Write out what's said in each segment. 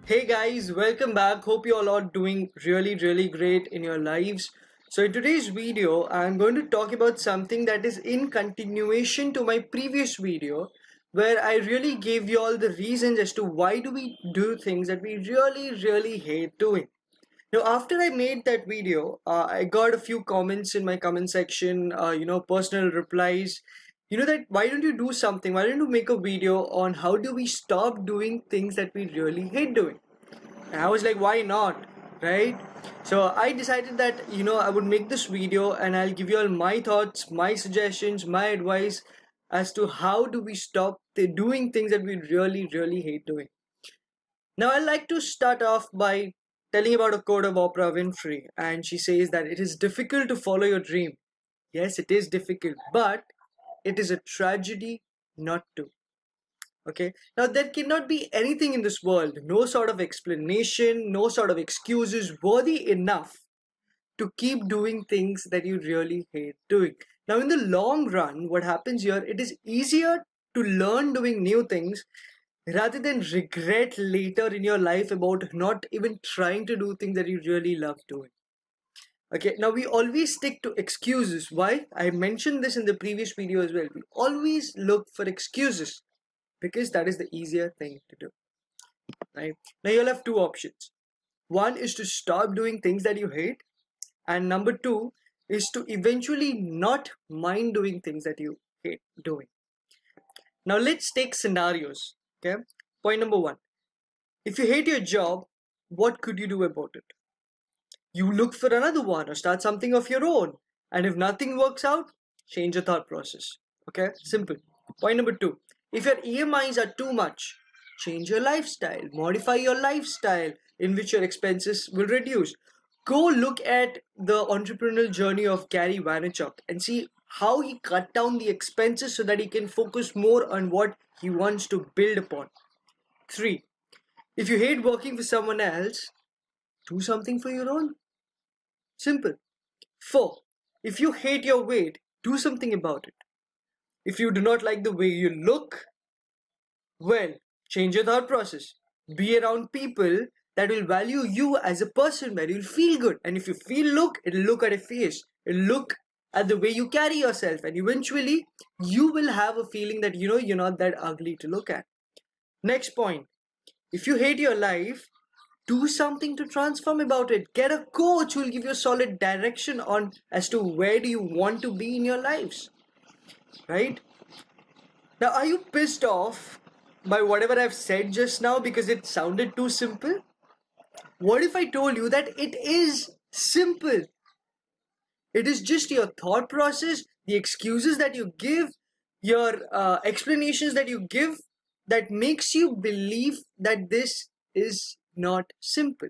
Hey guys, welcome back. Hope you all are doing really great in your lives. So in today's video, I'm going to talk about something that is in continuation to my previous video where I really gave you all the reasons as to why do we do things that we really hate doing. Now, after I made that video, I got a few comments in my comment section, personal replies. That why don't you do something? Why don't you make a video on how do we stop doing things that we really hate doing? And I was like, why not? Right? So I decided that, I would make this video and I'll give you all my thoughts, my suggestions, my advice as to how do we stop doing things that we really hate doing. Now, I'd like to start off by telling about a quote of Oprah Winfrey, and she says that it is difficult to follow your dream. Yes, it is difficult, but it is a tragedy not to. Okay, now there cannot be anything in this world, no sort of explanation, no sort of excuses worthy enough to keep doing things that you really hate doing. Now, in the long run, what happens here, it is easier to learn doing new things rather than regret later in your life about not even trying to do things that you really love doing. Okay, now we always stick to excuses. Why? I mentioned this in the previous video as well. We always look for excuses because that is the easier thing to do. Right? Now you'll have two options. One is to stop doing things that you hate, and number two is to eventually not mind doing things that you hate doing. Now let's take scenarios. Okay. Point number one. If you hate your job, what could you do about it? You look for another one or start something of your own. And if nothing works out, change your thought process. Okay, simple. Point number two. If your EMIs are too much, change your lifestyle. Modify your lifestyle in which your expenses will reduce. Go look at the entrepreneurial journey of Gary Vaynerchuck and see how he cut down the expenses so that he can focus more on what he wants to build upon. 3. If you hate working for someone else, do something for your own. Simple. 4. If you hate your weight, do something about it. If you do not like the way you look, well, change your thought process. Be around people that will value you as a person, where you'll feel good. And if you feel look, it'll look at your face. It'll look at the way you carry yourself. And eventually, you will have a feeling that, you're not that ugly to look at. Next point. If you hate your life, do something to transform about it. Get a coach who will give you a solid direction on as to where do you want to be in your lives. Right? Now, are you pissed off by whatever I've said just now because it sounded too simple? What if I told you that it is simple? It is just your thought process, the excuses that you give, your explanations that you give that makes you believe that this is not simple.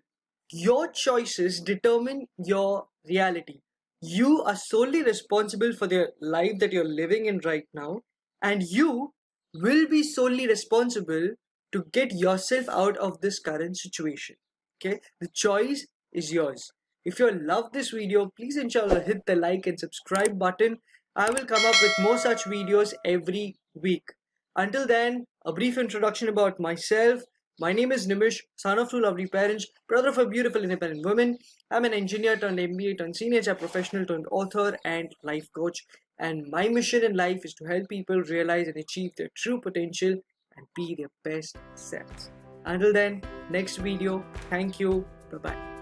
Your choices determine your reality. You are solely responsible for the life that you're living in right now, and you will be solely responsible to get yourself out of this current situation. Okay, the choice is yours. If you love this video, please inshallah hit the like and subscribe button. I will come up with more such videos every week. Until then, a brief introduction about myself. My name is Nimish, son of two lovely parents, brother of a beautiful independent woman. I'm an engineer turned MBA turned senior HR professional turned author and life coach. And my mission in life is to help people realize and achieve their true potential and be their best selves. Until then, next video. Thank you. Bye-bye.